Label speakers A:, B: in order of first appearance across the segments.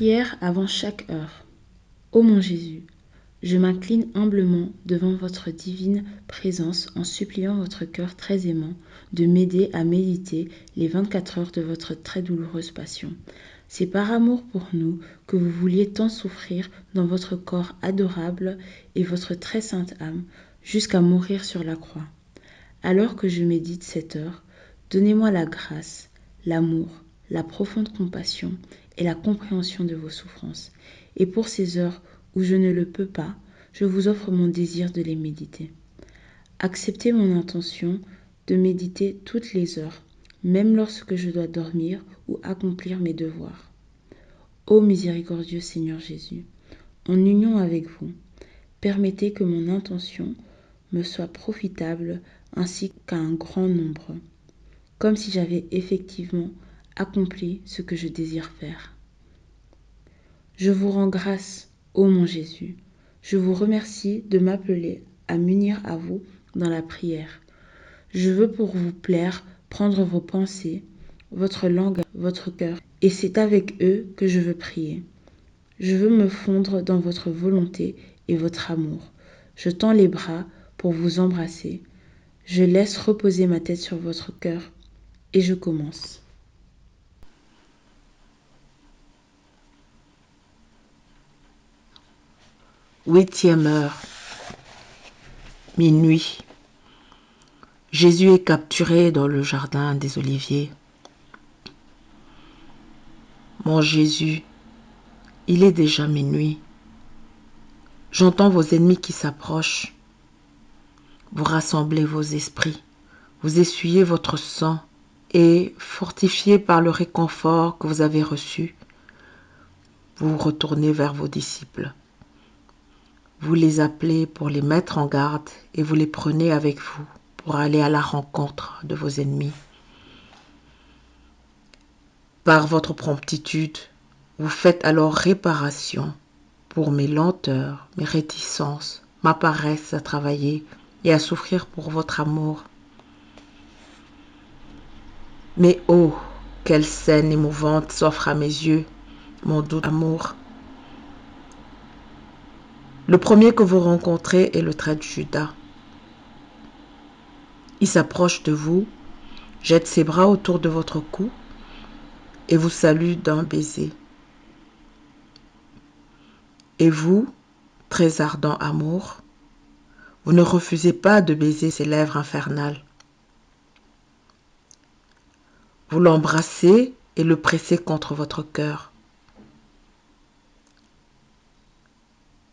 A: Prière avant chaque heure. Ô mon Jésus, je m'incline humblement devant votre divine présence en suppliant votre cœur très aimant de m'aider à méditer les 24 heures de votre très douloureuse passion. C'est par amour pour nous que vous vouliez tant souffrir dans votre corps adorable et votre très sainte âme jusqu'à mourir sur la croix. Alors que je médite cette heure, donnez-moi la grâce, l'amour, la profonde compassion et la compréhension de vos souffrances. Et pour ces heures où je ne le peux pas, je vous offre mon désir de les méditer. Acceptez mon intention de méditer toutes les heures, même lorsque je dois dormir ou accomplir mes devoirs. Ô miséricordieux Seigneur Jésus, en union avec vous, permettez que mon intention me soit profitable ainsi qu'à un grand nombre, comme si j'avais effectivement accompli ce que je désire faire. Je vous rends grâce, ô mon Jésus. Je vous remercie de m'appeler à m'unir à vous dans la prière. Je veux pour vous plaire prendre vos pensées, votre langue, votre cœur, et c'est avec eux que je veux prier. Je veux me fondre dans votre volonté et votre amour. Je tends les bras pour vous embrasser. Je laisse reposer ma tête sur votre cœur et je commence.
B: Huitième heure, minuit. Jésus est capturé dans le jardin des Oliviers. Mon Jésus, il est déjà minuit. J'entends vos ennemis qui s'approchent. Vous rassemblez vos esprits, vous essuyez votre sang et, fortifiés par le réconfort que vous avez reçu, vous retournez vers vos disciples. Vous les appelez pour les mettre en garde et vous les prenez avec vous pour aller à la rencontre de vos ennemis. Par votre promptitude, vous faites alors réparation pour mes lenteurs, mes réticences, ma paresse à travailler et à souffrir pour votre amour. Mais oh, quelle scène émouvante s'offre à mes yeux, mon doux amour. Le premier que vous rencontrez est le traître Judas. Il s'approche de vous, jette ses bras autour de votre cou et vous salue d'un baiser. Et vous, très ardent amour, vous ne refusez pas de baiser ses lèvres infernales. Vous l'embrassez et le pressez contre votre cœur.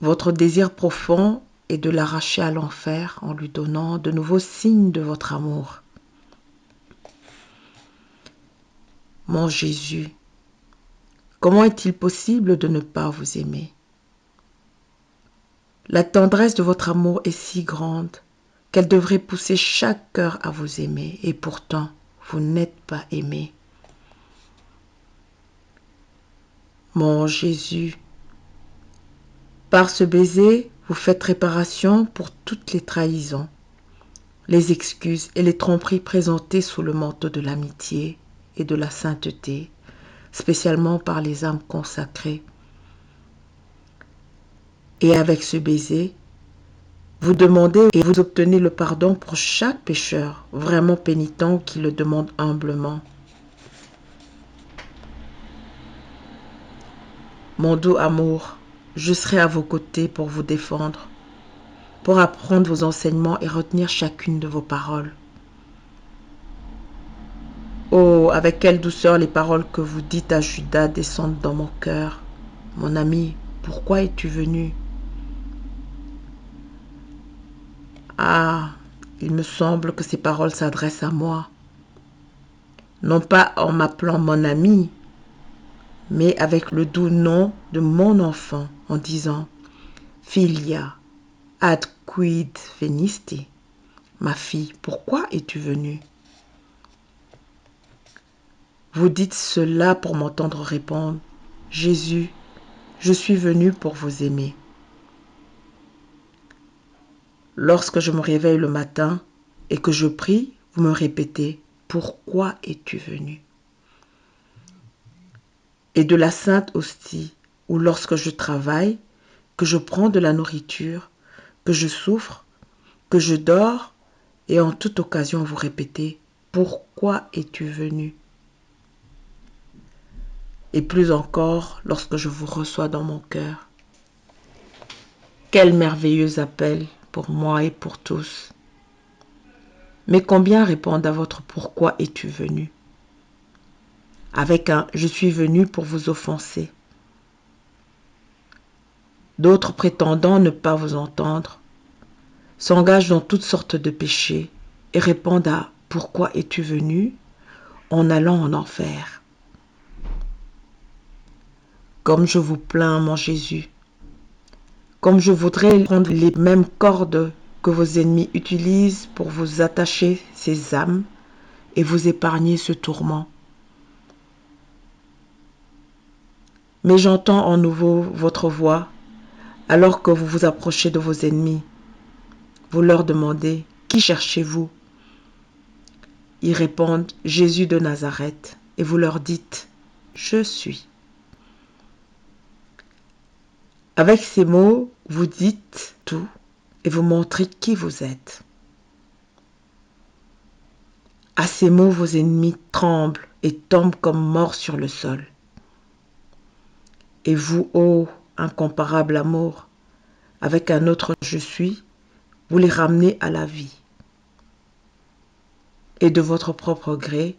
B: Votre désir profond est de l'arracher à l'enfer en lui donnant de nouveaux signes de votre amour. Mon Jésus, comment est-il possible de ne pas vous aimer? La tendresse de votre amour est si grande qu'elle devrait pousser chaque cœur à vous aimer, et pourtant, vous n'êtes pas aimé. Mon Jésus, par ce baiser, vous faites réparation pour toutes les trahisons, les excuses et les tromperies présentées sous le manteau de l'amitié et de la sainteté, spécialement par les âmes consacrées. Et avec ce baiser, vous demandez et vous obtenez le pardon pour chaque pécheur vraiment pénitent qui le demande humblement. Mon doux amour, je serai à vos côtés pour vous défendre, pour apprendre vos enseignements et retenir chacune de vos paroles. Oh, avec quelle douceur les paroles que vous dites à Judas descendent dans mon cœur. Mon ami, pourquoi es-tu venu? Ah, il me semble que ces paroles s'adressent à moi. Non pas en m'appelant mon ami, mais avec le doux nom de mon enfant en disant « Filia, ad quid venisti » ? Ma fille, pourquoi es-tu venue? Vous dites cela pour m'entendre répondre « Jésus, je suis venu pour vous aimer. » Lorsque je me réveille le matin et que je prie, vous me répétez « Pourquoi es-tu venu ?» Et de la sainte hostie, ou lorsque je travaille, que je prends de la nourriture, que je souffre, que je dors, et en toute occasion vous répétez « Pourquoi es-tu venu ?» Et plus encore lorsque je vous reçois dans mon cœur. Quel merveilleux appel pour moi et pour tous. Mais combien répondent à votre « Pourquoi es-tu venu ?» avec un « Je suis venu pour vous offenser ». D'autres prétendant ne pas vous entendre, s'engagent dans toutes sortes de péchés et répondent à « Pourquoi es-tu venu ?» en allant en enfer. Comme je vous plains, mon Jésus, comme je voudrais prendre les mêmes cordes que vos ennemis utilisent pour vous attacher ces âmes et vous épargner ce tourment. Mais j'entends en nouveau votre voix alors que vous vous approchez de vos ennemis. Vous leur demandez « Qui cherchez-vous » Ils répondent « Jésus de Nazareth » et vous leur dites « Je suis ». Avec ces mots, vous dites tout et vous montrez qui vous êtes. À ces mots, vos ennemis tremblent et tombent comme morts sur le sol. Et vous, ô incomparable amour, avec un autre « je suis », vous les ramenez à la vie. Et de votre propre gré,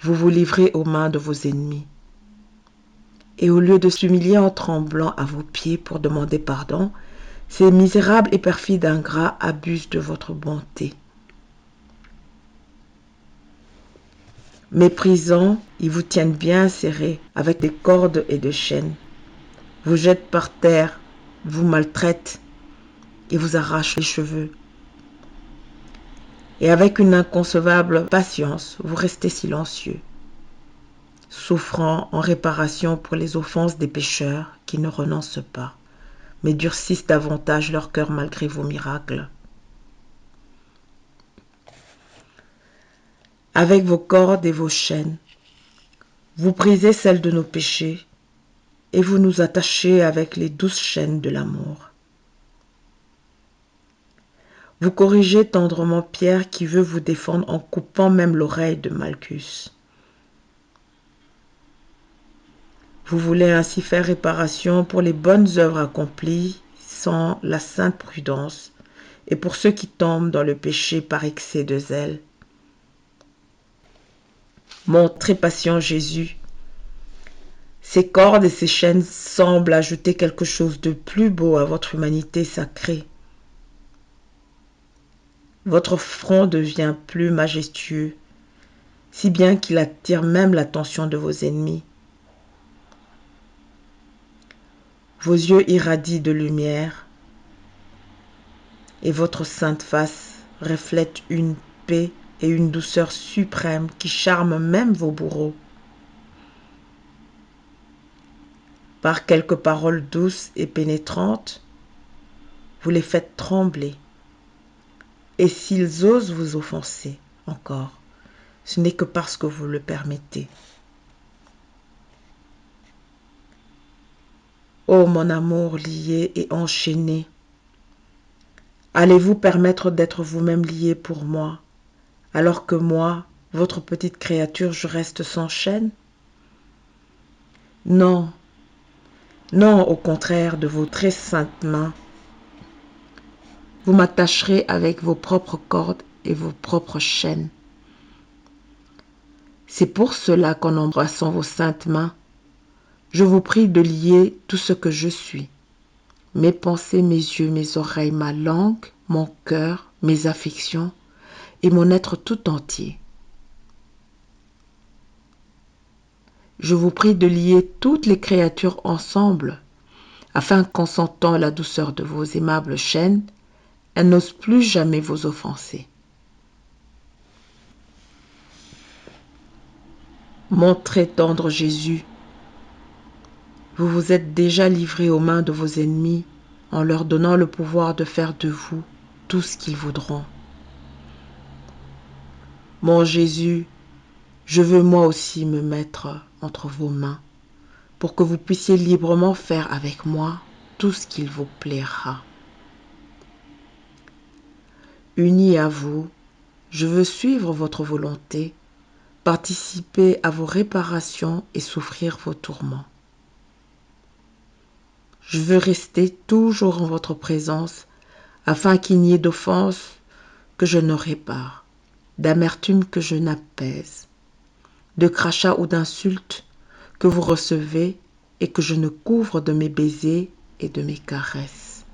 B: vous vous livrez aux mains de vos ennemis. Et au lieu de s'humilier en tremblant à vos pieds pour demander pardon, ces misérables et perfides ingrats abusent de votre bonté. Méprisants, ils vous tiennent bien serrés avec des cordes et des chaînes, vous jettent par terre, vous maltraitent et vous arrachent les cheveux. Et avec une inconcevable patience, vous restez silencieux, souffrant en réparation pour les offenses des pécheurs qui ne renoncent pas, mais durcissent davantage leur cœur malgré vos miracles. Avec vos cordes et vos chaînes, vous brisez celles de nos péchés et vous nous attachez avec les douces chaînes de l'amour. Vous corrigez tendrement Pierre qui veut vous défendre en coupant même l'oreille de Malchus. Vous voulez ainsi faire réparation pour les bonnes œuvres accomplies sans la sainte prudence et pour ceux qui tombent dans le péché par excès de zèle. Mon très patient Jésus, ces cordes et ces chaînes semblent ajouter quelque chose de plus beau à votre humanité sacrée. Votre front devient plus majestueux, si bien qu'il attire même l'attention de vos ennemis. Vos yeux irradient de lumière et votre sainte face reflète une paix et une douceur suprême qui charment même vos bourreaux. Par quelques paroles douces et pénétrantes, vous les faites trembler. Et s'ils osent vous offenser encore, ce n'est que parce que vous le permettez. Ô mon amour lié et enchaîné, allez-vous permettre d'être vous-même lié pour moi, alors que moi, votre petite créature, je reste sans chaîne? Non, non, au contraire de vos très saintes mains, vous m'attacherez avec vos propres cordes et vos propres chaînes. C'est pour cela qu'en embrassant vos saintes mains, je vous prie de lier tout ce que je suis, mes pensées, mes yeux, mes oreilles, ma langue, mon cœur, mes affections et mon être tout entier. Je vous prie de lier toutes les créatures ensemble, afin qu'en sentant la douceur de vos aimables chaînes, elles n'osent plus jamais vous offenser. Mon très tendre Jésus, vous vous êtes déjà livré aux mains de vos ennemis en leur donnant le pouvoir de faire de vous tout ce qu'ils voudront. Mon Jésus, je veux moi aussi me mettre entre vos mains pour que vous puissiez librement faire avec moi tout ce qu'il vous plaira. Uni à vous, je veux suivre votre volonté, participer à vos réparations et souffrir vos tourments. Je veux rester toujours en votre présence afin qu'il n'y ait d'offense que je ne répare, d'amertume que je n'apaise, de crachats ou d'insultes que vous recevez et que je ne couvre de mes baisers et de mes caresses.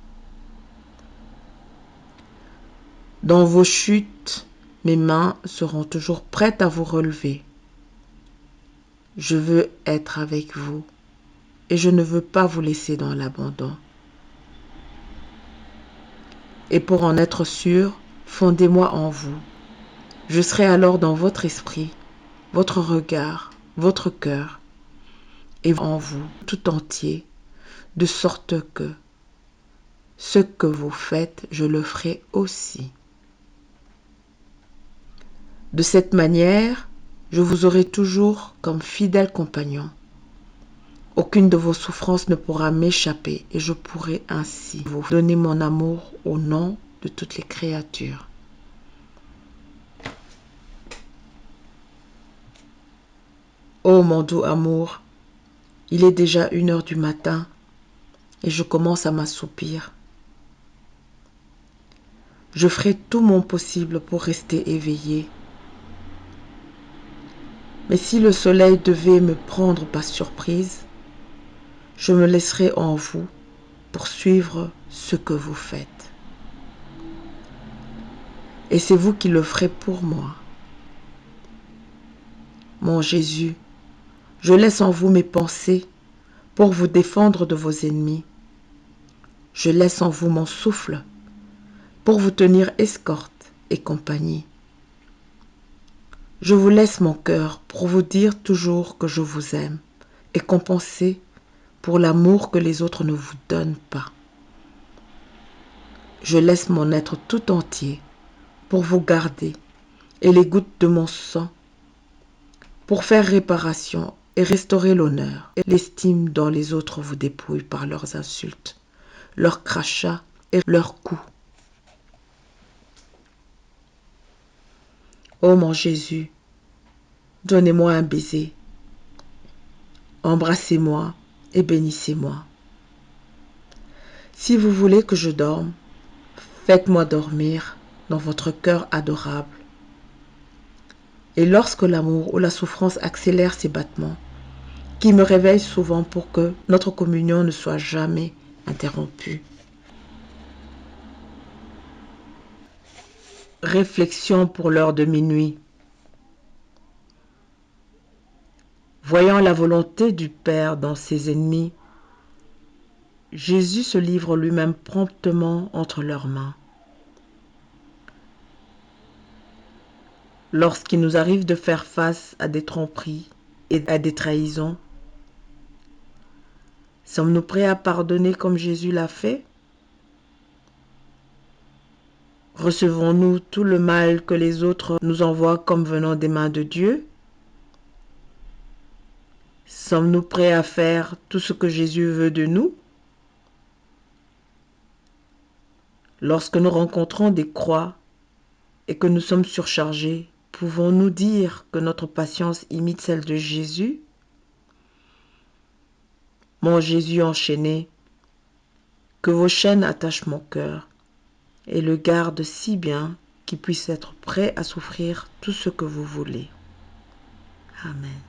B: Dans vos chutes, mes mains seront toujours prêtes à vous relever. Je veux être avec vous et je ne veux pas vous laisser dans l'abandon. Et pour en être sûr, fondez-moi en vous. Je serai alors dans votre esprit, votre regard, votre cœur, et en vous tout entier, de sorte que ce que vous faites, je le ferai aussi. De cette manière, je vous aurai toujours comme fidèle compagnon. Aucune de vos souffrances ne pourra m'échapper et je pourrai ainsi vous donner mon amour au nom de toutes les créatures. Oh mon doux amour, il est déjà 1 heure du matin et je commence à m'assoupir. Je ferai tout mon possible pour rester éveillée. Mais si le soleil devait me prendre par surprise, je me laisserai en vous pour suivre ce que vous faites. Et c'est vous qui le ferez pour moi. Mon Jésus, je laisse en vous mes pensées pour vous défendre de vos ennemis. Je laisse en vous mon souffle pour vous tenir escorte et compagnie. Je vous laisse mon cœur pour vous dire toujours que je vous aime et compenser pour l'amour que les autres ne vous donnent pas. Je laisse mon être tout entier pour vous garder et les gouttes de mon sang pour faire réparation et restaurer l'honneur et l'estime dont les autres vous dépouillent par leurs insultes, leurs crachats et leurs coups. Ô mon Jésus, donnez-moi un baiser, embrassez-moi et bénissez-moi. Si vous voulez que je dorme, faites-moi dormir dans votre cœur adorable. Et lorsque l'amour ou la souffrance accélère ses battements, qui me réveille souvent pour que notre communion ne soit jamais interrompue. Réflexion pour l'heure de minuit. Voyant la volonté du Père dans ses ennemis, Jésus se livre lui-même promptement entre leurs mains. Lorsqu'il nous arrive de faire face à des tromperies et à des trahisons, sommes-nous prêts à pardonner comme Jésus l'a fait? Recevons-nous tout le mal que les autres nous envoient comme venant des mains de Dieu? Sommes-nous prêts à faire tout ce que Jésus veut de nous? Lorsque nous rencontrons des croix et que nous sommes surchargés, pouvons-nous dire que notre patience imite celle de Jésus? Mon Jésus enchaîné, que vos chaînes attachent mon cœur et le gardent si bien qu'il puisse être prêt à souffrir tout ce que vous voulez. Amen.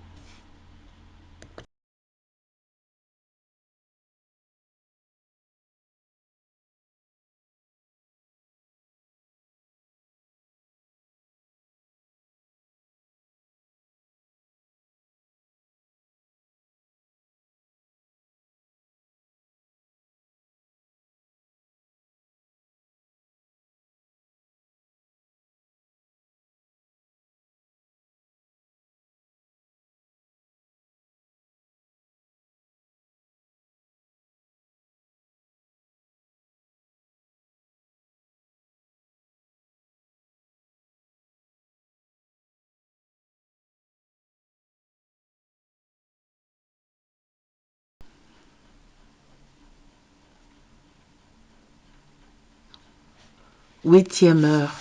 B: Huitième heure,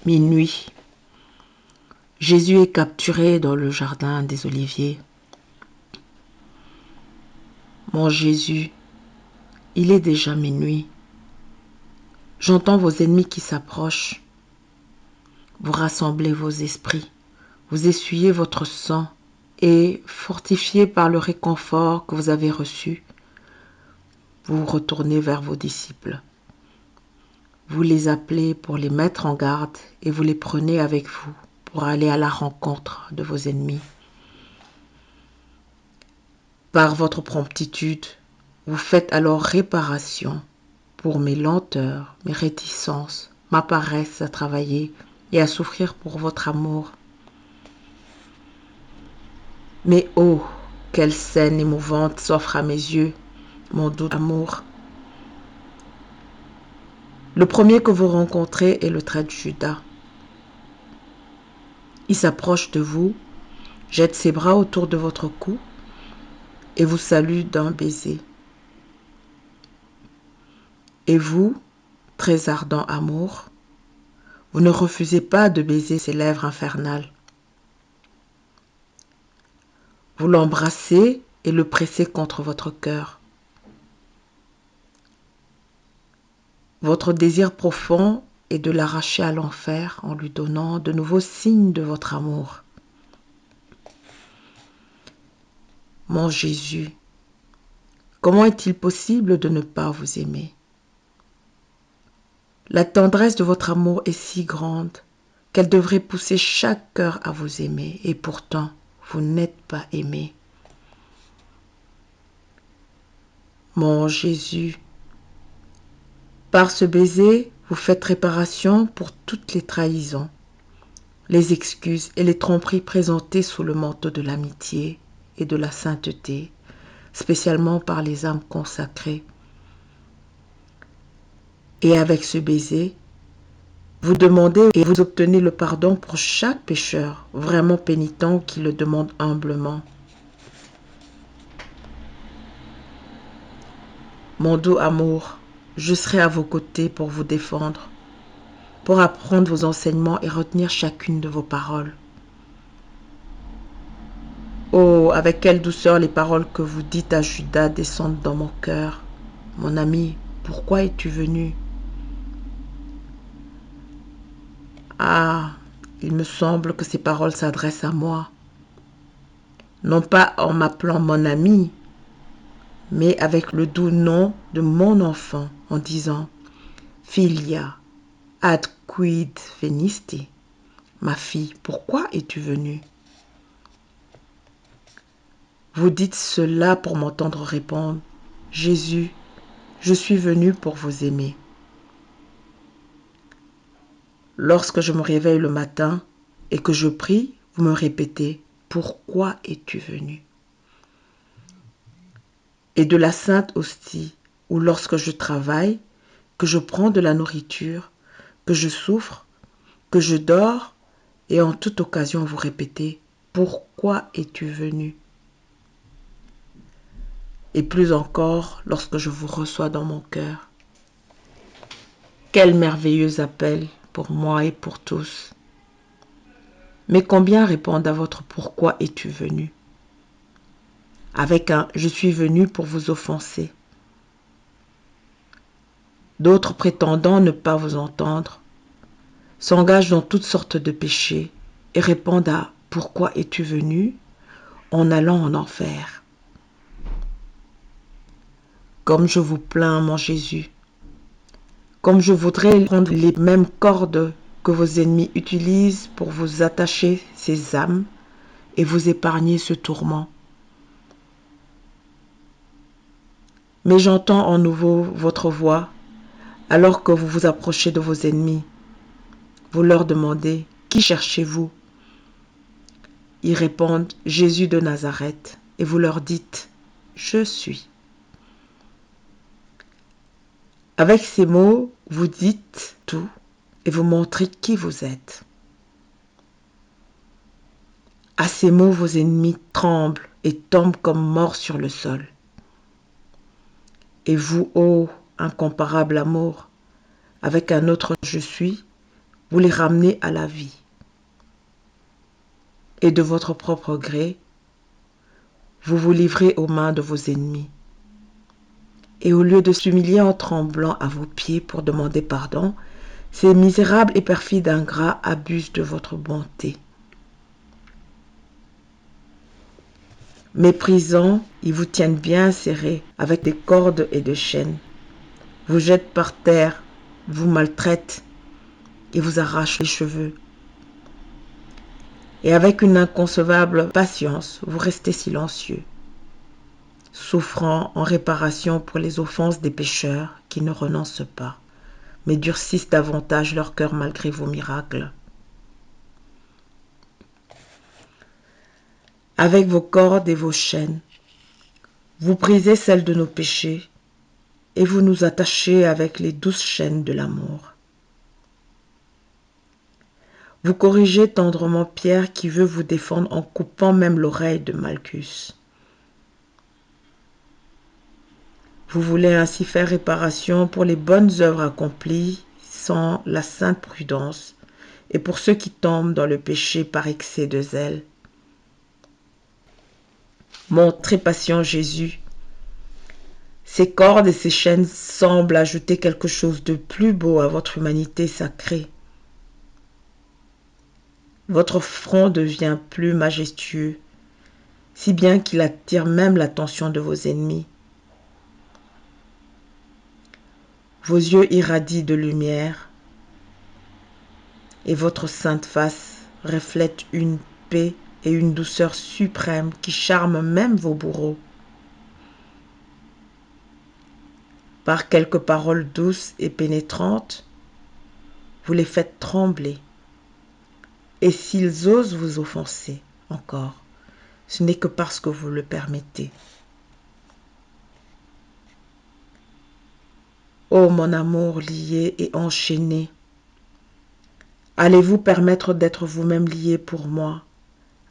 B: minuit. Jésus est capturé dans le jardin des Oliviers. Mon Jésus, il est déjà minuit. J'entends vos ennemis qui s'approchent. Vous rassemblez vos esprits, vous essuyez votre sang et, fortifiés par le réconfort que vous avez reçu, vous retournez vers vos disciples. Vous les appelez pour les mettre en garde et vous les prenez avec vous pour aller à la rencontre de vos ennemis. Par votre promptitude, vous faites alors réparation pour mes lenteurs, mes réticences, ma paresse à travailler et à souffrir pour votre amour. Mais oh, quelle scène émouvante s'offre à mes yeux, mon doux amour. Le premier que vous rencontrez est le traître Judas. Il s'approche de vous, jette ses bras autour de votre cou et vous salue d'un baiser. Et vous, très ardent amour, vous ne refusez pas de baiser ses lèvres infernales. Vous l'embrassez et le pressez contre votre cœur. Votre désir profond est de l'arracher à l'enfer en lui donnant de nouveaux signes de votre amour. Mon Jésus, comment est-il possible de ne pas vous aimer? La tendresse de votre amour est si grande qu'elle devrait pousser chaque cœur à vous aimer, et pourtant, vous n'êtes pas aimé. Mon Jésus, par ce baiser, vous faites réparation pour toutes les trahisons, les excuses et les tromperies présentées sous le manteau de l'amitié et de la sainteté, spécialement par les âmes consacrées. Et avec ce baiser, vous demandez et vous obtenez le pardon pour chaque pécheur vraiment pénitent qui le demande humblement. Mon doux amour, je serai à vos côtés pour vous défendre, pour apprendre vos enseignements et retenir chacune de vos paroles. Oh, avec quelle douceur les paroles que vous dites à Judas descendent dans mon cœur. Mon ami, pourquoi es-tu venu? Ah, il me semble que ces paroles s'adressent à moi. Non pas en m'appelant mon ami, mais avec le doux nom de mon enfant, en disant « Filia, ad quid venisti ?» Ma fille, pourquoi es-tu venue? Vous dites cela pour m'entendre répondre « Jésus, je suis venu pour vous aimer. » Lorsque je me réveille le matin et que je prie, vous me répétez « Pourquoi es-tu venu ?» Et de la sainte hostie, ou lorsque je travaille, que je prends de la nourriture, que je souffre, que je dors, et en toute occasion vous répétez « Pourquoi es-tu venu ?» Et plus encore lorsque je vous reçois dans mon cœur. Quel merveilleux appel pour moi et pour tous. Mais combien répondent à votre « Pourquoi es-tu venu ?» avec un « Je suis venu pour vous offenser ». D'autres prétendant ne pas vous entendre, s'engagent dans toutes sortes de péchés et répondent à « Pourquoi es-tu venu ?» en allant en enfer. Comme je vous plains, mon Jésus, comme je voudrais prendre les mêmes cordes que vos ennemis utilisent pour vous attacher ces âmes et vous épargner ce tourment. Mais j'entends en nouveau votre voix alors que vous vous approchez de vos ennemis. Vous leur demandez « Qui cherchez-vous » Ils répondent « Jésus de Nazareth » et vous leur dites « Je suis ». Avec ces mots, vous dites tout et vous montrez qui vous êtes. À ces mots, vos ennemis tremblent et tombent comme morts sur le sol. Et vous, ô incomparable amour, avec un autre je suis, vous les ramenez à la vie. Et de votre propre gré, vous vous livrez aux mains de vos ennemis. Et au lieu de s'humilier en tremblant à vos pieds pour demander pardon, ces misérables et perfides ingrats abusent de votre bonté. Méprisants, ils vous tiennent bien serrés avec des cordes et des chaînes, vous jettent par terre, vous maltraitent et vous arrachent les cheveux. Et avec une inconcevable patience, vous restez silencieux, souffrant en réparation pour les offenses des pécheurs qui ne renoncent pas, mais durcissent davantage leur cœur malgré vos miracles. Avec vos cordes et vos chaînes, vous brisez celles de nos péchés et vous nous attachez avec les douces chaînes de l'amour. Vous corrigez tendrement Pierre qui veut vous défendre en coupant même l'oreille de Malchus. Vous voulez ainsi faire réparation pour les bonnes œuvres accomplies sans la sainte prudence et pour ceux qui tombent dans le péché par excès de zèle. Mon très patient Jésus, ces cordes et ces chaînes semblent ajouter quelque chose de plus beau à votre humanité sacrée. Votre front devient plus majestueux, si bien qu'il attire même l'attention de vos ennemis. Vos yeux irradient de lumière et votre sainte face reflète une paix et une douceur suprême qui charment même vos bourreaux. Par quelques paroles douces et pénétrantes, vous les faites trembler. Et s'ils osent vous offenser encore, ce n'est que parce que vous le permettez. Ô mon amour lié et enchaîné, allez-vous permettre d'être vous-même lié pour moi,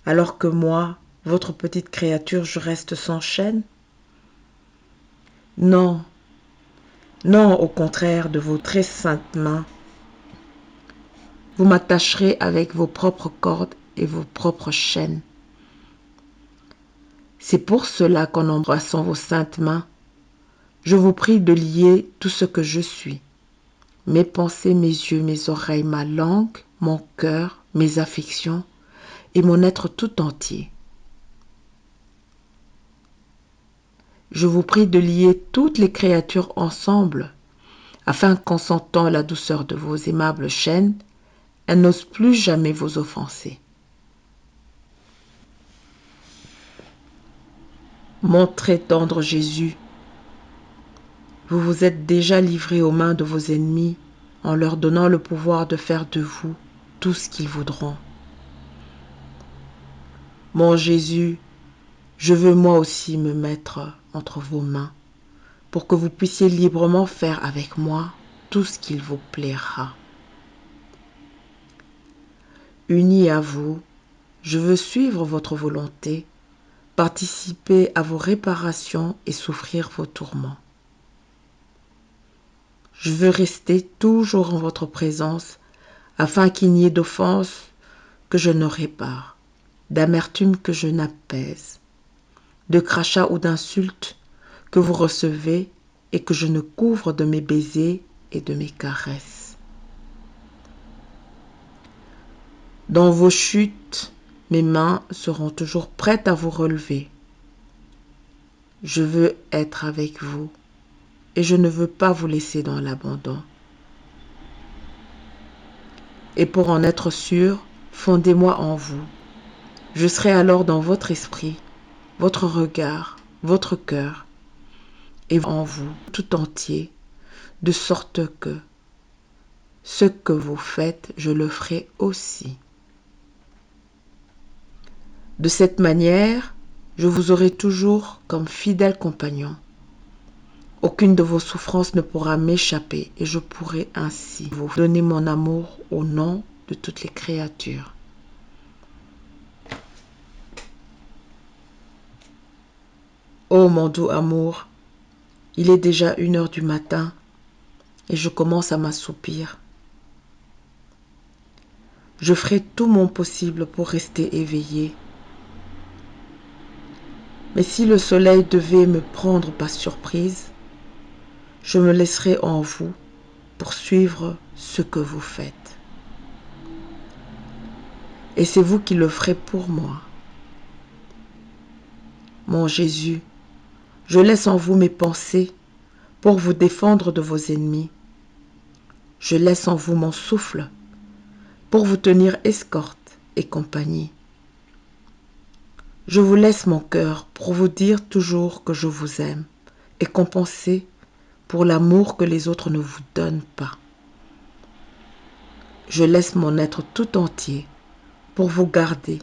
B: alors que moi, votre petite créature, je reste sans chaîne? Non, non, au contraire de vos très saintes mains, vous m'attacherez avec vos propres cordes et vos propres chaînes. C'est pour cela qu'en embrassant vos saintes mains, je vous prie de lier tout ce que je suis. Mes pensées, mes yeux, mes oreilles, ma langue, mon cœur, mes affections et mon être tout entier. Je vous prie de lier toutes les créatures ensemble, afin qu'en sentant la douceur de vos aimables chaînes, elles n'osent plus jamais vous offenser. Mon très tendre Jésus, vous vous êtes déjà livré aux mains de vos ennemis en leur donnant le pouvoir de faire de vous tout ce qu'ils voudront. Mon Jésus, je veux moi aussi me mettre entre vos mains pour que vous puissiez librement faire avec moi tout ce qu'il vous plaira. Uni à vous, je veux suivre votre volonté, participer à vos réparations et souffrir vos tourments. Je veux rester toujours en votre présence afin qu'il n'y ait d'offense que je ne répare, d'amertume que je n'apaise, de crachats ou d'insultes que vous recevez et que je ne couvre de mes baisers et de mes caresses. Dans vos chutes, mes mains seront toujours prêtes à vous relever. Je veux être avec vous et je ne veux pas vous laisser dans l'abandon. Et pour en être sûr, fondez-moi en vous. Je serai alors dans votre esprit, votre regard, votre cœur, et en vous tout entier, de sorte que ce que vous faites, je le ferai aussi. De cette manière, je vous aurai toujours comme fidèle compagnon. Aucune de vos souffrances ne pourra m'échapper et je pourrai ainsi vous donner mon amour au nom de toutes les créatures. Ô mon doux amour, il est déjà 1 heure du matin et je commence à m'assoupir. Je ferai tout mon possible pour rester éveillé. Mais si le soleil devait me prendre par surprise, je me laisserai en vous pour suivre ce que vous faites. Et c'est vous qui le ferez pour moi. Mon Jésus, je laisse en vous mes pensées pour vous défendre de vos ennemis. Je laisse en vous mon souffle pour vous tenir escorte et compagnie. Je vous laisse mon cœur pour vous dire toujours que je vous aime et compenser pour l'amour que les autres ne vous donnent pas. Je laisse mon être tout entier pour vous garder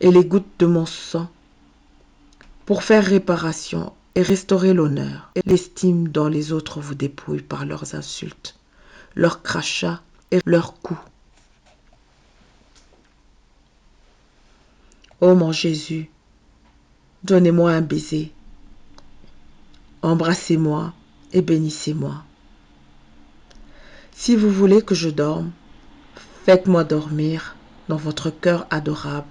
B: et les gouttes de mon sang pour faire réparation et restaurer l'honneur et l'estime dont les autres vous dépouillent par leurs insultes, leurs crachats et leurs coups. Ô mon Jésus, donnez-moi un baiser, embrassez-moi et bénissez-moi. Si vous voulez que je dorme, faites-moi dormir dans votre cœur adorable.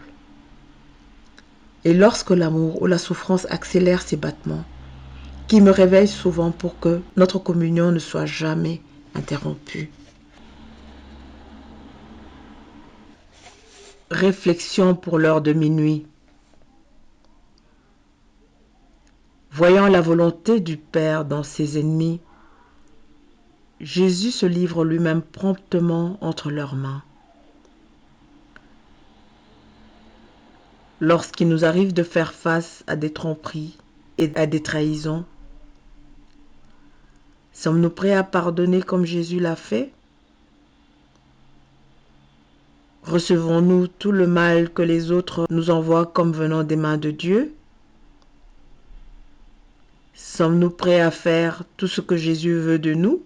B: Et lorsque l'amour ou la souffrance accélère ses battements, qui me réveille souvent pour que notre communion ne soit jamais interrompue. Réflexion pour l'heure de minuit. Voyant la volonté du Père dans ses ennemis, Jésus se livre lui-même promptement entre leurs mains. Lorsqu'il nous arrive de faire face à des tromperies et à des trahisons, sommes-nous prêts à pardonner comme Jésus l'a fait? Recevons-nous tout le mal que les autres nous envoient comme venant des mains de Dieu? Sommes-nous prêts à faire tout ce que Jésus veut de nous?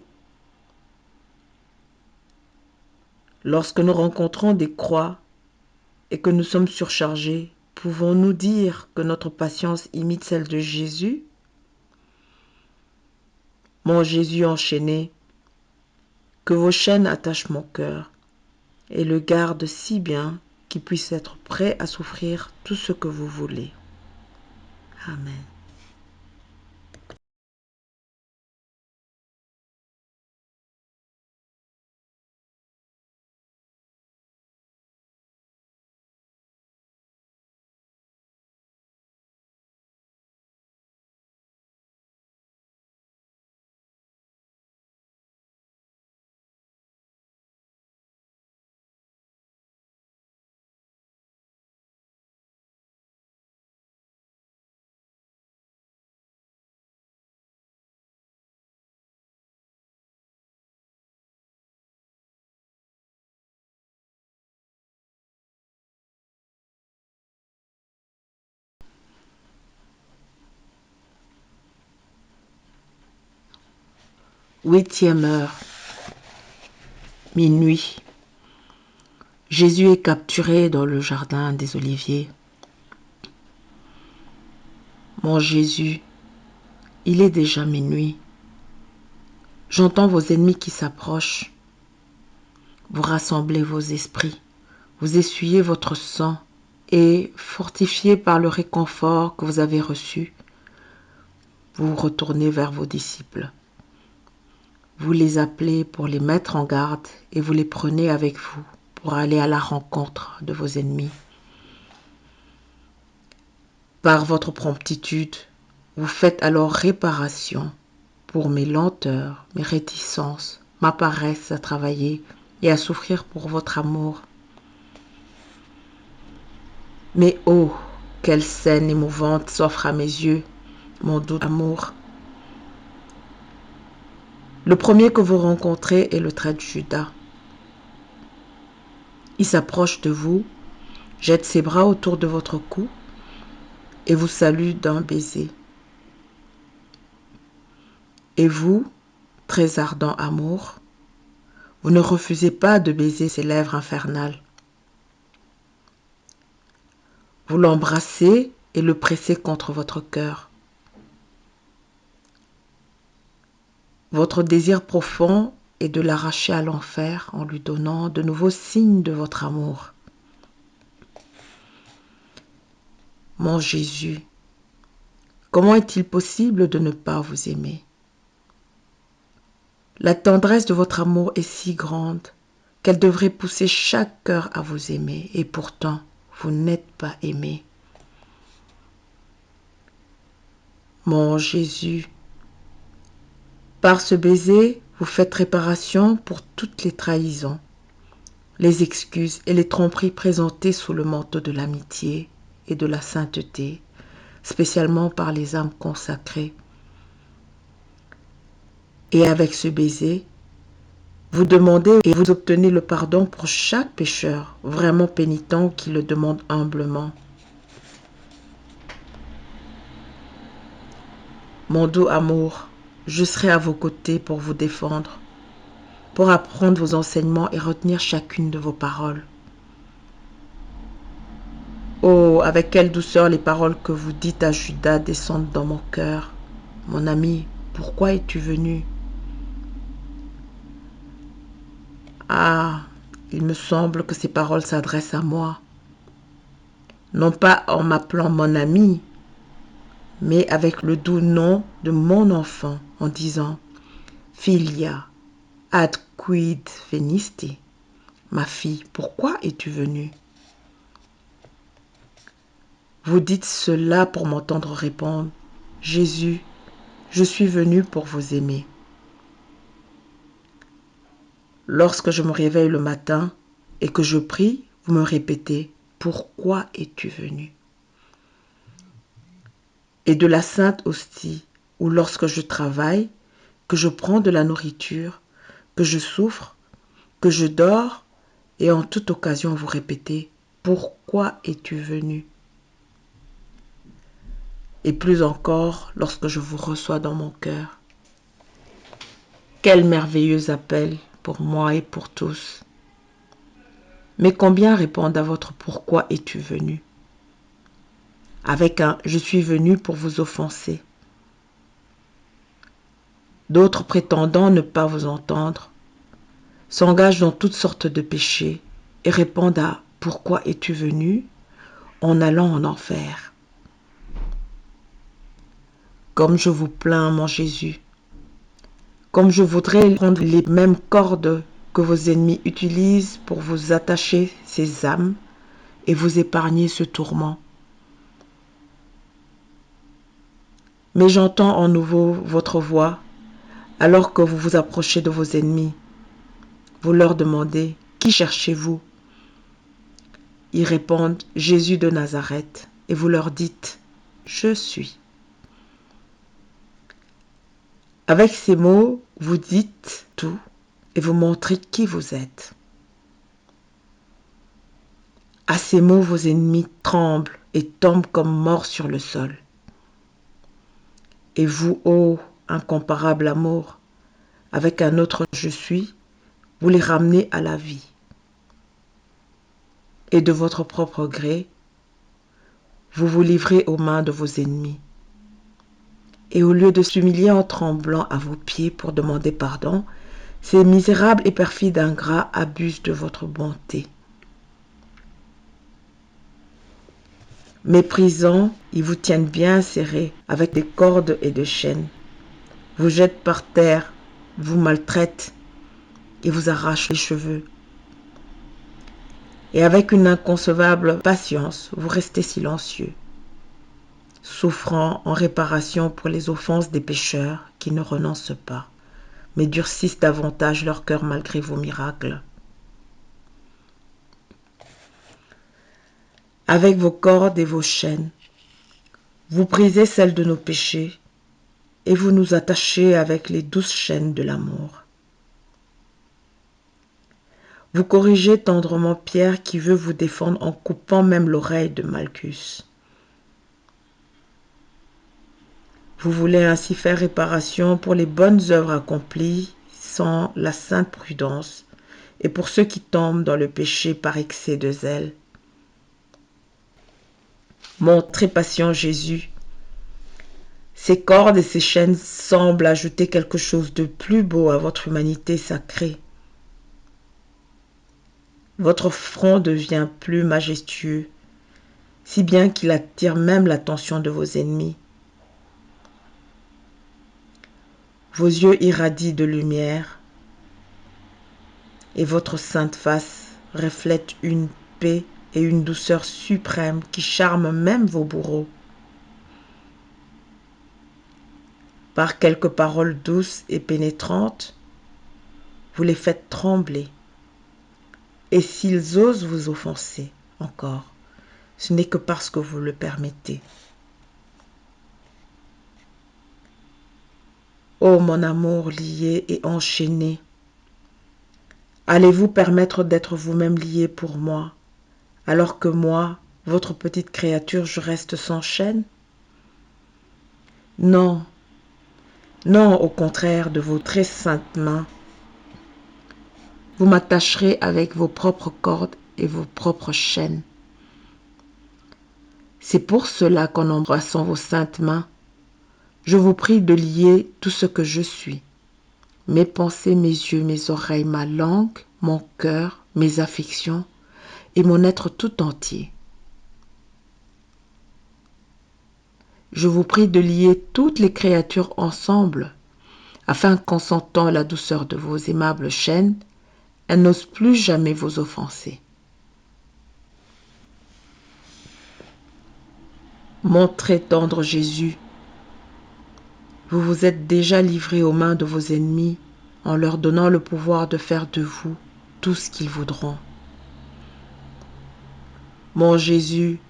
B: Lorsque nous rencontrons des croix et que nous sommes surchargés, pouvons-nous dire que notre patience imite celle de Jésus? Mon Jésus enchaîné, que vos chaînes attachent mon cœur et le gardent si bien qu'il puisse être prêt à souffrir tout ce que vous voulez. Amen. Huitième heure, minuit. Jésus est capturé dans le jardin des Oliviers. Mon Jésus, il est déjà minuit. J'entends vos ennemis qui s'approchent. Vous rassemblez vos esprits, vous essuyez votre sang et, fortifiés par le réconfort que vous avez reçu, vous retournez vers vos disciples. Vous les appelez pour les mettre en garde et vous les prenez avec vous pour aller à la rencontre de vos ennemis. Par votre promptitude, vous faites alors réparation pour mes lenteurs, mes réticences, ma paresse à travailler et à souffrir pour votre amour. Mais oh, quelle scène émouvante s'offre à mes yeux, mon doux amour. Le premier que vous rencontrez est le traître Judas. Il s'approche de vous, jette ses bras autour de votre cou et vous salue d'un baiser. Et vous, très ardent amour, vous ne refusez pas de baiser ses lèvres infernales. Vous l'embrassez et le pressez contre votre cœur. Votre désir profond est de l'arracher à l'enfer en lui donnant de nouveaux signes de votre amour. Mon Jésus, comment est-il possible de ne pas vous aimer? La tendresse de votre amour est si grande qu'elle devrait pousser chaque cœur à vous aimer, et pourtant, vous n'êtes pas aimé. Mon Jésus, par ce baiser, vous faites réparation pour toutes les trahisons, les excuses et les tromperies présentées sous le manteau de l'amitié et de la sainteté, spécialement par les âmes consacrées. Et avec ce baiser, vous demandez et vous obtenez le pardon pour chaque pécheur vraiment pénitent qui le demande humblement. Mon doux amour, je serai à vos côtés pour vous défendre, pour apprendre vos enseignements et retenir chacune de vos paroles. Oh, avec quelle douceur les paroles que vous dites à Judas descendent dans mon cœur. Mon ami, pourquoi es-tu venu? Ah, il me semble que ces paroles s'adressent à moi. Non pas en m'appelant mon ami, mais avec le doux nom de mon enfant, en disant « Filia, ad quid venisti ?» Ma fille, pourquoi es-tu venue? Vous dites cela pour m'entendre répondre « Jésus, je suis venu pour vous aimer. » Lorsque je me réveille le matin et que je prie, vous me répétez « Pourquoi es-tu venu ?» Et de la sainte hostie, ou lorsque je travaille, que je prends de la nourriture, que je souffre, que je dors, et en toute occasion vous répétez « Pourquoi es-tu venu ?» Et plus encore lorsque je vous reçois dans mon cœur. Quel merveilleux appel pour moi et pour tous. Mais combien répondent à votre « Pourquoi es-tu venu ?» avec un « Je suis venu pour vous offenser ». D'autres prétendant ne pas vous entendre, s'engagent dans toutes sortes de péchés et répondent à « Pourquoi es-tu venu ?» en allant en enfer. Comme je vous plains, mon Jésus, comme je voudrais prendre les mêmes cordes que vos ennemis utilisent pour vous attacher ces âmes et vous épargner ce tourment. Mais j'entends en nouveau votre voix alors que vous vous approchez de vos ennemis. Vous leur demandez « Qui cherchez-vous » Ils répondent « Jésus de Nazareth » et vous leur dites « Je suis ». Avec ces mots, vous dites tout et vous montrez qui vous êtes. À ces mots, vos ennemis tremblent et tombent comme morts sur le sol. Et vous, ô incomparable amour, avec un autre « je suis », vous les ramenez à la vie. Et de votre propre gré, vous vous livrez aux mains de vos ennemis. Et au lieu de s'humilier en tremblant à vos pieds pour demander pardon, ces misérables et perfides ingrats abusent de votre bonté. Méprisants, ils vous tiennent bien serrés avec des cordes et des chaînes, vous jettent par terre, vous maltraitent et vous arrachent les cheveux. Et avec une inconcevable patience, vous restez silencieux, souffrant en réparation pour les offenses des pécheurs qui ne renoncent pas, mais durcissent davantage leur cœur malgré vos miracles. Avec vos cordes et vos chaînes, vous brisez celles de nos péchés et vous nous attachez avec les douces chaînes de l'amour. Vous corrigez tendrement Pierre qui veut vous défendre en coupant même l'oreille de Malchus. Vous voulez ainsi faire réparation pour les bonnes œuvres accomplies sans la sainte prudence et pour ceux qui tombent dans le péché par excès de zèle. Mon très patient Jésus, Ces cordes et ces chaînes semblent ajouter quelque chose de plus beau à votre humanité sacrée. Votre front devient plus majestueux, si bien qu'il attire même l'attention de vos ennemis. Vos yeux irradient de lumière et votre sainte face reflète une paix et une douceur suprême qui charment même vos bourreaux. Par quelques paroles douces et pénétrantes, vous les faites trembler. Et s'ils osent vous offenser encore, ce n'est que parce que vous le permettez. Ô mon amour lié et enchaîné, allez-vous permettre d'être vous-même lié pour moi, alors que moi, votre petite créature, je reste sans chaîne? Non, non, au contraire de vos très saintes mains, vous m'attacherez avec vos propres cordes et vos propres chaînes. C'est pour cela qu'en embrassant vos saintes mains, je vous prie de lier tout ce que je suis, mes pensées, mes yeux, mes oreilles, ma langue, mon cœur, mes affections et mon être tout entier. Je vous prie de lier toutes les créatures ensemble, afin qu'en sentant la douceur de vos aimables chaînes, elles n'osent plus jamais vous offenser. Mon très tendre Jésus, vous vous êtes déjà livré aux mains de vos ennemis en leur donnant le pouvoir de faire de vous tout ce qu'ils voudront. Mon Jésus,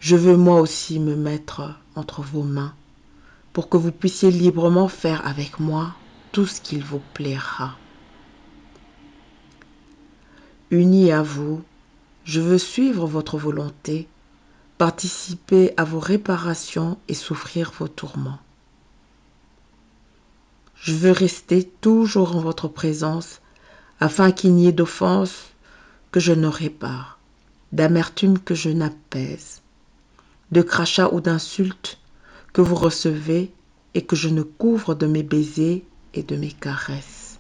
B: je veux moi aussi me mettre entre vos mains pour que vous puissiez librement faire avec moi tout ce qu'il vous plaira. Uni à vous, je veux suivre votre volonté, participer à vos réparations et souffrir vos tourments. Je veux rester toujours en votre présence afin qu'il n'y ait d'offense que je ne répare, d'amertume que je n'apaise, de crachats ou d'insultes que vous recevez et que je ne couvre de mes baisers et de mes caresses.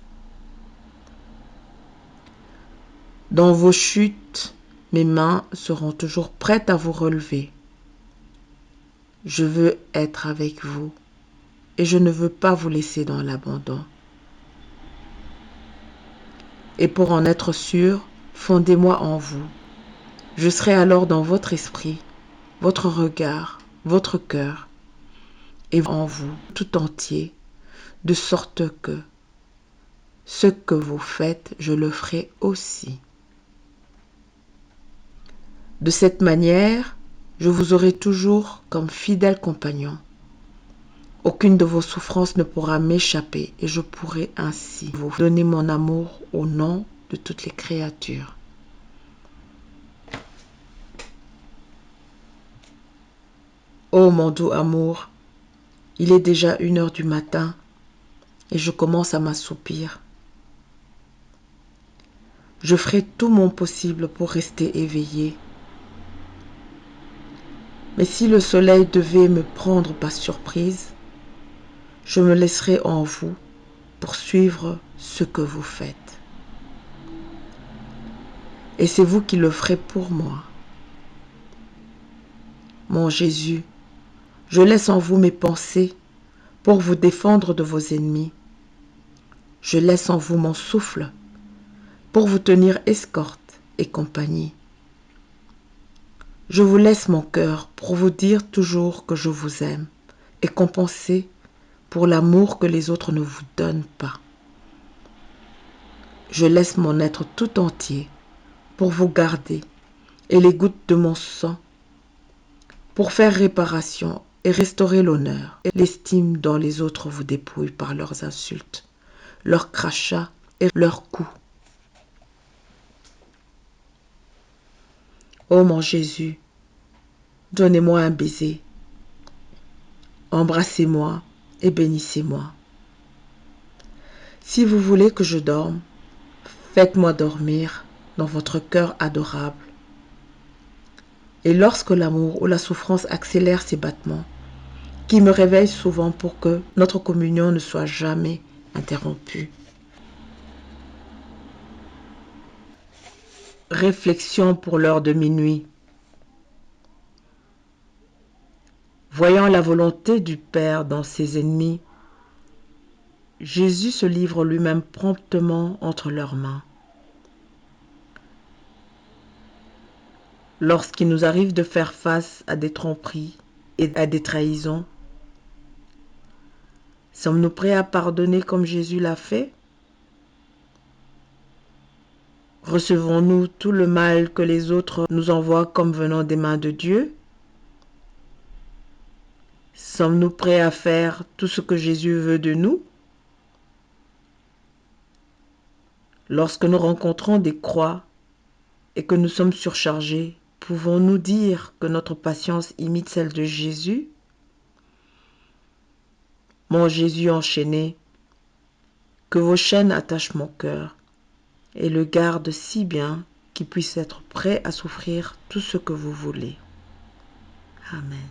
B: Dans vos chutes, mes mains seront toujours prêtes à vous relever. Je veux être avec vous et je ne veux pas vous laisser dans l'abandon. Et pour en être sûr, fondez-moi en vous. Je serai alors dans votre esprit, votre regard, votre cœur, et en vous tout entier, de sorte que ce que vous faites, je le ferai aussi. De cette manière, je vous aurai toujours comme fidèle compagnon. Aucune de vos souffrances ne pourra m'échapper et je pourrai ainsi vous donner mon amour au nom de toutes les créatures. Ô mon doux amour, il est déjà 1 heure du matin et je commence à m'assoupir. Je ferai tout mon possible pour rester éveillée. Mais si le soleil devait me prendre par surprise, je me laisserai en vous pour suivre ce que vous faites. Et c'est vous qui le ferez pour moi. Mon Jésus, je laisse en vous mes pensées pour vous défendre de vos ennemis. Je laisse en vous mon souffle pour vous tenir escorte et compagnie. Je vous laisse mon cœur pour vous dire toujours que je vous aime et compenser pour l'amour que les autres ne vous donnent pas. Je laisse mon être tout entier pour vous garder et les gouttes de mon sang pour faire réparation et restaurer l'honneur et l'estime dont les autres vous dépouillent par leurs insultes, leurs crachats et leurs coups. Ô mon Jésus, donnez-moi un baiser, embrassez-moi et bénissez-moi. Si vous voulez que je dorme, faites-moi dormir dans votre cœur adorable. Et lorsque l'amour ou la souffrance accélère ses battements, qui me réveille souvent pour que notre communion ne soit jamais interrompue. Réflexion pour l'heure de minuit. Voyant la volonté du Père dans ses ennemis, Jésus se livre lui-même promptement entre leurs mains. Lorsqu'il nous arrive de faire face à des tromperies et à des trahisons, sommes-nous prêts à pardonner comme Jésus l'a fait? Recevons-nous tout le mal que les autres nous envoient comme venant des mains de Dieu? Sommes-nous prêts à faire tout ce que Jésus veut de nous? Lorsque nous rencontrons des croix et que nous sommes surchargés, pouvons-nous dire que notre patience imite celle de Jésus? Mon Jésus enchaîné, que vos chaînes attachent mon cœur et le gardent si bien qu'il puisse être prêt à souffrir tout ce que vous voulez. Amen.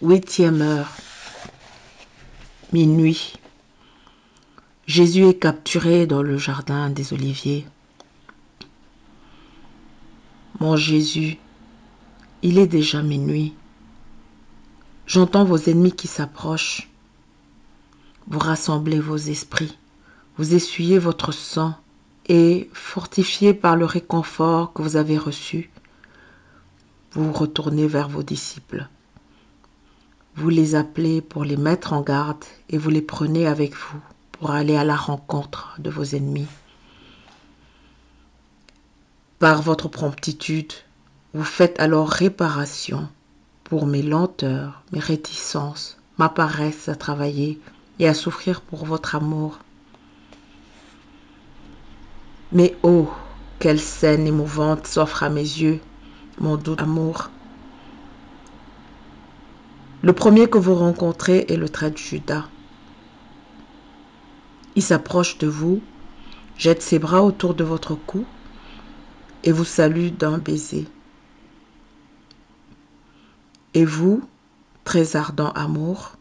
B: Huitième heure, minuit. Jésus est capturé dans le jardin des Oliviers. Mon Jésus, il est déjà minuit. J'entends vos ennemis qui s'approchent. Vous rassemblez vos esprits, vous essuyez votre sang et, fortifiés par le réconfort que vous avez reçu, vous retournez vers vos disciples. Vous les appelez pour les mettre en garde et vous les prenez avec vous pour aller à la rencontre de vos ennemis. Par votre promptitude, vous faites alors réparation pour mes lenteurs, mes réticences, ma paresse à travailler et à souffrir pour votre amour. Mais oh, quelle scène émouvante s'offre à mes yeux, mon doux amour. Le premier que vous rencontrez est le traître Judas. Il s'approche de vous, jette ses bras autour de votre cou et vous salue d'un baiser. Et vous, très ardent amour,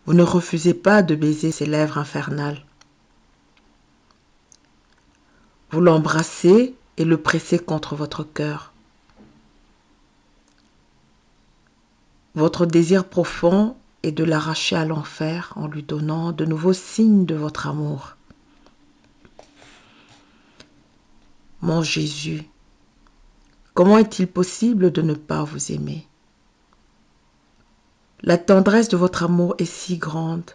B: vous ne refusez pas de baiser ses lèvres infernales. Vous l'embrassez et le pressez contre votre cœur. Votre désir profond est de l'arracher à l'enfer en lui donnant de nouveaux signes de votre amour. Mon Jésus, comment est-il possible de ne pas vous aimer? La tendresse de votre amour est si grande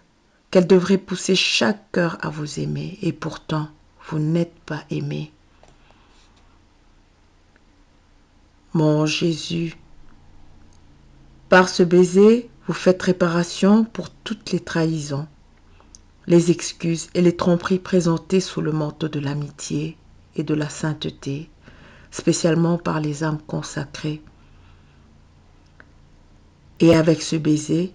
B: qu'elle devrait pousser chaque cœur à vous aimer, et pourtant, vous n'êtes pas aimé. Mon Jésus, par ce baiser, vous faites réparation pour toutes les trahisons, les excuses et les tromperies présentées sous le manteau de l'amitié et de la sainteté, spécialement par les âmes consacrées. Et avec ce baiser,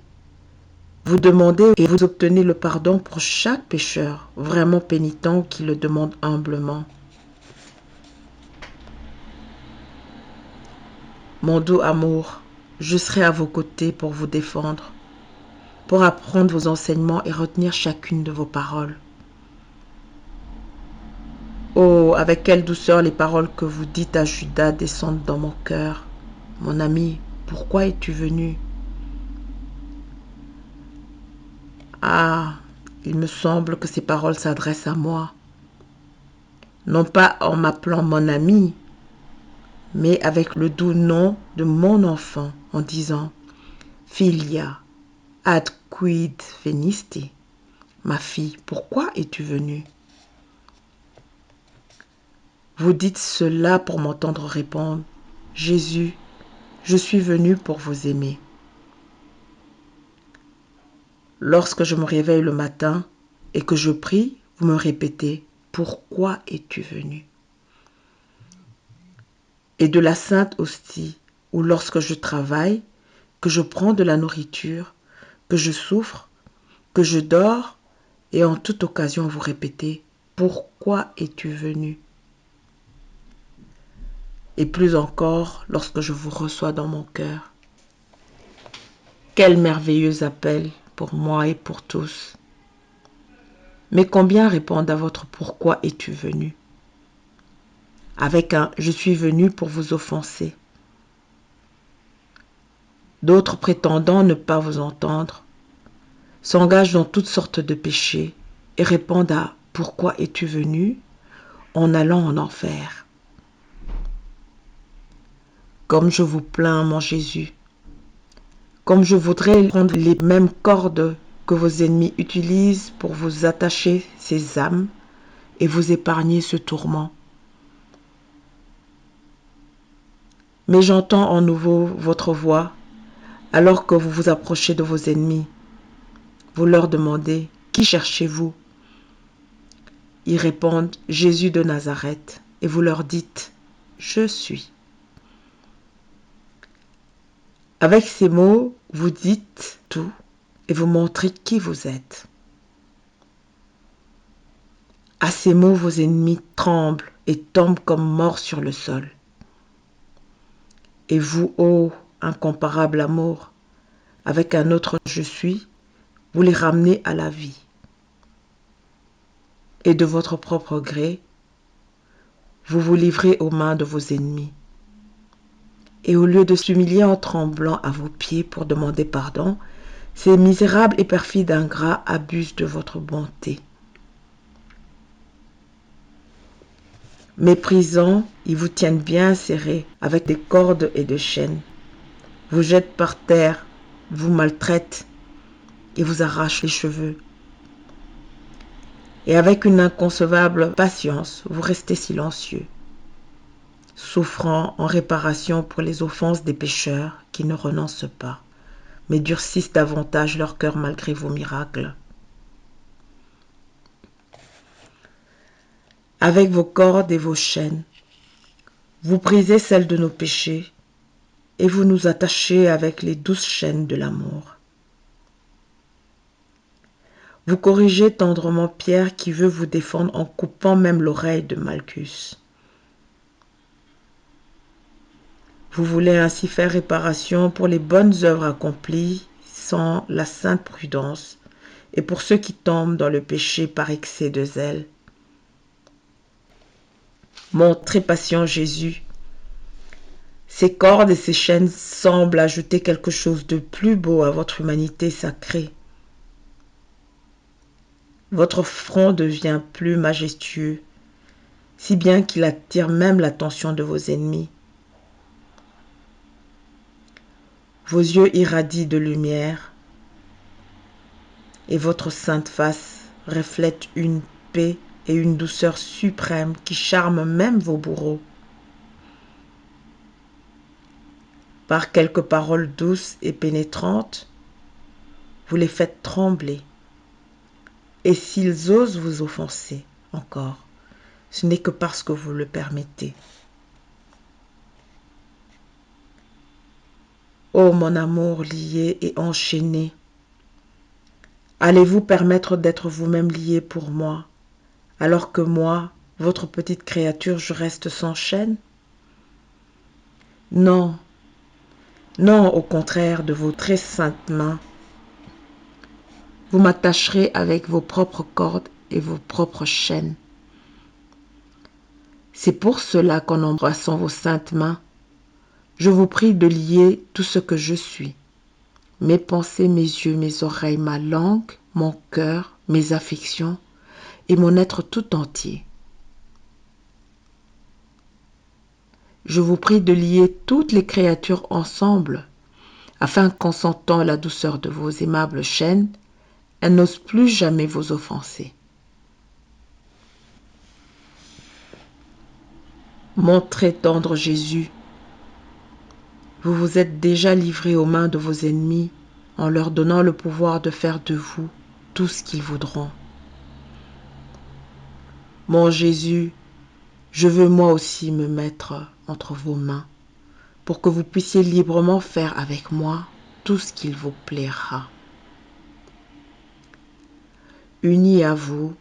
B: vous demandez et vous obtenez le pardon pour chaque pécheur vraiment pénitent qui le demande humblement. Mon doux amour, je serai à vos côtés pour vous défendre, pour apprendre vos enseignements et retenir chacune de vos paroles. Oh, avec quelle douceur les paroles que vous dites à Judas descendent dans mon cœur. Mon ami, pourquoi es-tu venu? Ah, il me semble que ces paroles s'adressent à moi, non pas en m'appelant mon ami, mais avec le doux nom de mon enfant, en disant « Filia, ad quid venisti » ? Ma fille, pourquoi es-tu venue ? Vous dites cela pour m'entendre répondre « Jésus, je suis venu pour vous aimer. » Lorsque je me réveille le matin et que je prie, vous me répétez « Pourquoi es-tu venu ?» Et de la sainte hostie, ou lorsque je travaille, que je prends de la nourriture, que je souffre, que je dors, et en toute occasion vous répétez « Pourquoi es-tu venu ?» Et plus encore lorsque je vous reçois dans mon cœur. Quel merveilleux appel pour moi et pour tous. Mais combien répondent à votre « Pourquoi es-tu venu ?» avec un « Je suis venu pour vous offenser ». D'autres prétendant ne pas vous entendre, s'engagent dans toutes sortes de péchés et répondent à « Pourquoi es-tu venu ?» en allant en enfer. Comme je vous plains, mon Jésus, comme je voudrais prendre les mêmes cordes que vos ennemis utilisent pour vous attacher ces âmes et vous épargner ce tourment. Mais j'entends en nouveau votre voix alors que vous vous approchez de vos ennemis. Vous leur demandez « Qui cherchez-vous » ? Ils répondent « Jésus de Nazareth » et vous leur dites « Je suis ». Avec ces mots, vous dites tout et vous montrez qui vous êtes. À ces mots, vos ennemis tremblent et tombent comme morts sur le sol. Et vous, ô incomparable amour, avec un autre je suis, vous les ramenez à la vie. Et de votre propre gré, vous vous livrez aux mains de vos ennemis. Et au lieu de s'humilier en tremblant à vos pieds pour demander pardon, ces misérables et perfides ingrats abusent de votre bonté. Méprisants, ils vous tiennent bien serrés avec des cordes et des chaînes, vous jettent par terre, vous maltraitent et vous arrachent les cheveux. Et avec une inconcevable patience, vous restez silencieux, souffrant en réparation pour les offenses des pécheurs qui ne renoncent pas, mais durcissent davantage leur cœur malgré vos miracles. Avec vos cordes et vos chaînes, vous brisez celles de nos péchés et vous nous attachez avec les douces chaînes de l'amour. Vous corrigez tendrement Pierre qui veut vous défendre en coupant même l'oreille de Malchus. Vous voulez ainsi faire réparation pour les bonnes œuvres accomplies sans la sainte prudence et pour ceux qui tombent dans le péché par excès de zèle. Mon très patient Jésus, ces cordes et ces chaînes semblent ajouter quelque chose de plus beau à votre humanité sacrée. Votre front devient plus majestueux, si bien qu'il attire même l'attention de vos ennemis. Vos yeux irradient de lumière et votre sainte face reflète une paix et une douceur suprême qui charment même vos bourreaux. Par quelques paroles douces et pénétrantes, vous les faites trembler. Et s'ils osent vous offenser encore, ce n'est que parce que vous le permettez. Ô mon amour lié et enchaîné, allez-vous permettre d'être vous-même lié pour moi, alors que moi, votre petite créature, je reste sans chaîne ? Non, non, au contraire de vos très saintes mains, vous m'attacherez avec vos propres cordes et vos propres chaînes. C'est pour cela qu'en embrassant vos saintes mains, je vous prie de lier tout ce que je suis, mes pensées, mes yeux, mes oreilles, ma langue, mon cœur, mes affections et mon être tout entier. Je vous prie de lier toutes les créatures ensemble, afin qu'en sentant la douceur de vos aimables chaînes, elles n'osent plus jamais vous offenser. Mon très tendre Jésus, vous vous êtes déjà livré aux mains de vos ennemis en leur donnant le pouvoir de faire de vous tout ce qu'ils voudront. Mon Jésus, je veux moi aussi me mettre entre vos mains pour que vous puissiez librement faire avec moi tout ce qu'il vous plaira. Uni à vous,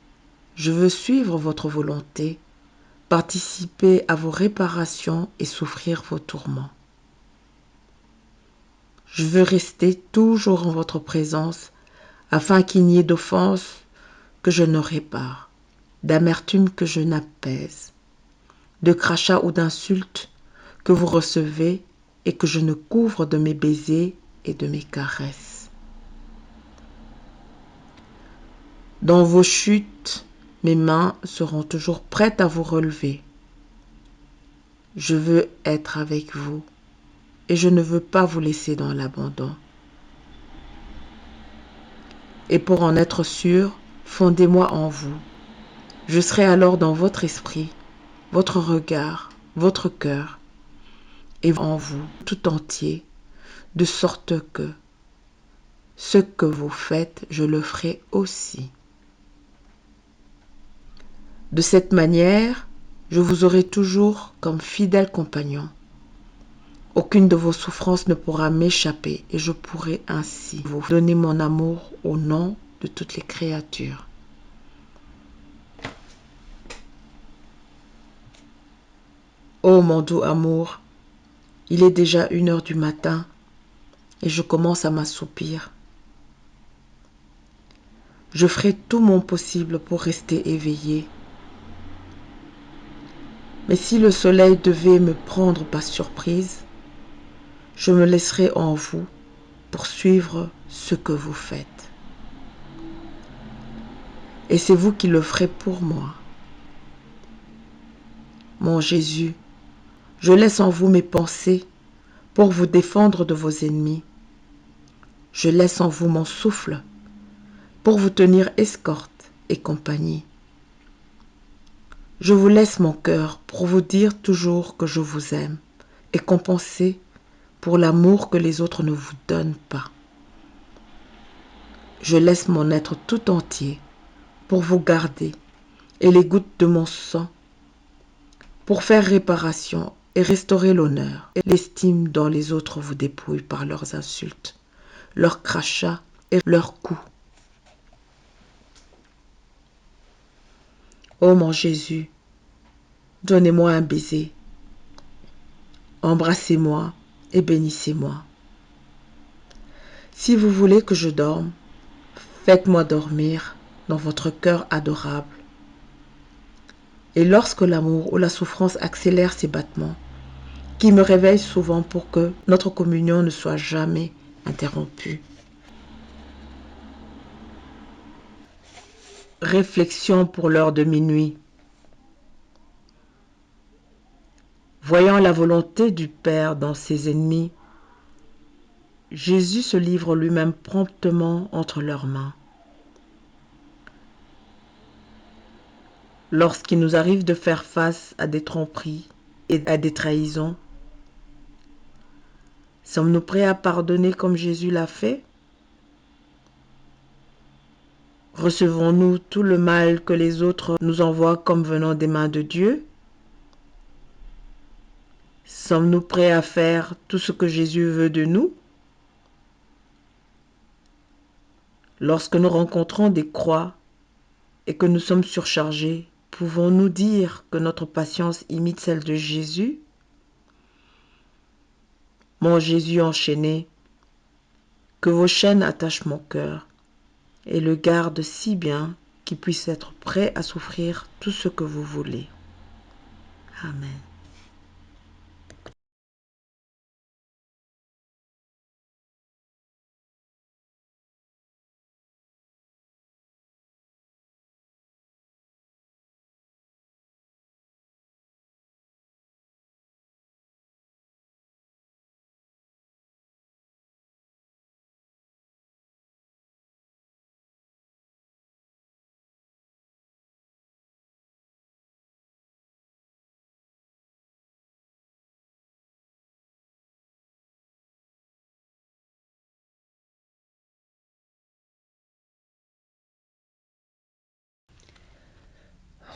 B: je veux suivre votre volonté, participer à vos réparations et souffrir vos tourments. Je veux rester toujours en votre présence afin qu'il n'y ait d'offense que je ne répare, d'amertume que je n'apaise, de crachats ou d'insultes que vous recevez et que je ne couvre de mes baisers et de mes caresses. Dans vos chutes, mes mains seront toujours prêtes à vous relever. Je veux être avec vous et je ne veux pas vous laisser dans l'abandon. Et pour en être sûr, fondez-moi en vous. Je serai alors dans votre esprit, votre regard, votre cœur, et en vous tout entier, de sorte que ce que vous faites, je le ferai aussi. De cette manière, je vous aurai toujours comme fidèle compagnon. Aucune de vos souffrances ne pourra m'échapper et je pourrai ainsi vous donner mon amour au nom de toutes les créatures. Ô mon doux amour, il est déjà 1 heure du matin et je commence à m'assoupir. Je ferai tout mon possible pour rester éveillée. Mais si le soleil devait me prendre par surprise, je me laisserai en vous pour suivre ce que vous faites. Et c'est vous qui le ferez pour moi. Mon Jésus, je laisse en vous mes pensées pour vous défendre de vos ennemis. Je laisse en vous mon souffle pour vous tenir escorte et compagnie. Je vous laisse mon cœur pour vous dire toujours que je vous aime et compenser pour l'amour que les autres ne vous donnent pas. Je laisse mon être tout entier pour vous garder et les gouttes de mon sang pour faire réparation et restaurer l'honneur et l'estime dont les autres vous dépouillent par leurs insultes, leurs crachats et leurs coups. Ô mon Jésus, donnez-moi un baiser, embrassez-moi et bénissez-moi. Si vous voulez que je dorme, faites-moi dormir dans votre cœur adorable. Et lorsque l'amour ou la souffrance accélère ses battements, qui me réveille souvent pour que notre communion ne soit jamais interrompue. Réflexion pour l'heure de minuit. Voyant la volonté du Père dans ses ennemis, Jésus se livre lui-même promptement entre leurs mains. Lorsqu'il nous arrive de faire face à des tromperies et à des trahisons, sommes-nous prêts à pardonner comme Jésus l'a fait? Recevons-nous tout le mal que les autres nous envoient comme venant des mains de Dieu? Sommes-nous prêts à faire tout ce que Jésus veut de nous? Lorsque nous rencontrons des croix et que nous sommes surchargés, pouvons-nous dire que notre patience imite celle de Jésus? Mon Jésus enchaîné, que vos chaînes attachent mon cœur et le gardent si bien qu'il puisse être prêt à souffrir tout ce que vous voulez. Amen.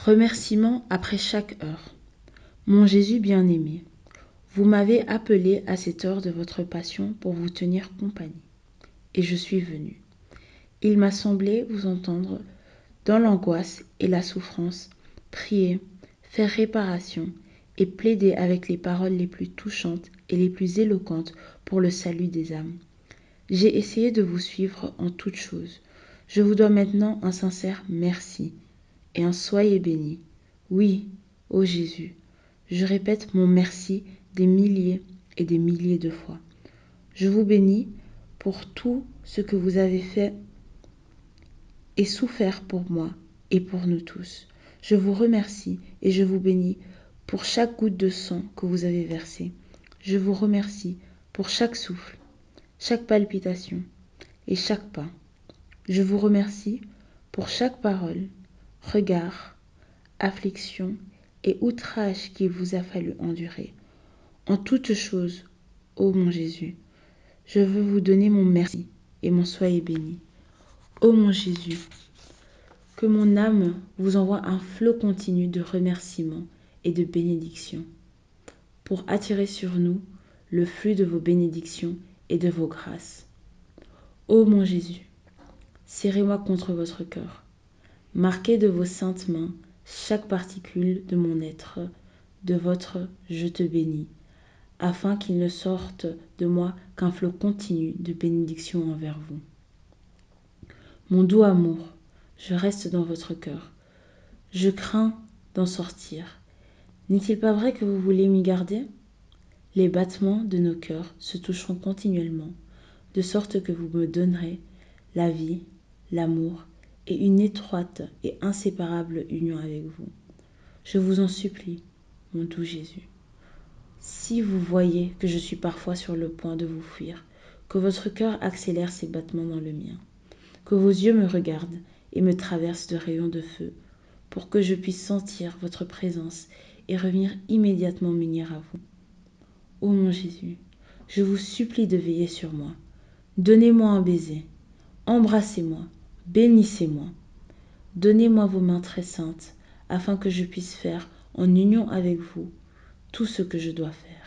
A: Remerciements après chaque heure. Mon Jésus bien-aimé, vous m'avez appelé à cette heure de votre passion pour vous tenir compagnie. Et je suis venu. Il m'a semblé vous entendre dans l'angoisse et la souffrance, prier, faire réparation et plaider avec les paroles les plus touchantes et les plus éloquentes pour le salut des âmes. J'ai essayé de vous suivre en toutes choses. Je vous dois maintenant un sincère merci et un soyez béni. Oui, ô Jésus, je répète mon merci des milliers et des milliers de fois. Je vous bénis pour tout ce que vous avez fait et souffert pour moi et pour nous tous. Je vous remercie et je vous bénis pour chaque goutte de sang que vous avez versé. Je vous remercie pour chaque souffle, chaque palpitation et chaque pas. Je vous remercie pour chaque parole, regard, affliction et outrage qu'il vous a fallu endurer. En toutes choses, ô mon Jésus, je veux vous donner mon merci et mon soyez béni. Ô mon Jésus, que mon âme vous envoie un flot continu de remerciements et de bénédictions pour attirer sur nous le flux de vos bénédictions et de vos grâces. Ô mon Jésus, serrez-moi contre votre cœur. Marquez de vos saintes mains chaque particule de mon être, de votre je te bénis, afin qu'il ne sorte de moi qu'un flot continu de bénédictions envers vous. Mon doux amour, je reste dans votre cœur. Je crains d'en sortir. N'est-il pas vrai que vous voulez m'y garder? Les battements de nos cœurs se toucheront continuellement, de sorte que vous me donnerez la vie, l'amour et une étroite et inséparable union avec vous. Je vous en supplie, mon doux Jésus. Si vous voyez que je suis parfois sur le point de vous fuir, que votre cœur accélère ses battements dans le mien, que vos yeux me regardent et me traversent de rayons de feu, pour que je puisse sentir votre présence et revenir immédiatement m'unir à vous. Ô mon Jésus, je vous supplie de veiller sur moi. Donnez-moi un baiser, embrassez-moi, bénissez-moi. Donnez-moi vos mains très saintes, afin que je puisse faire, en union avec vous, tout ce que je dois faire.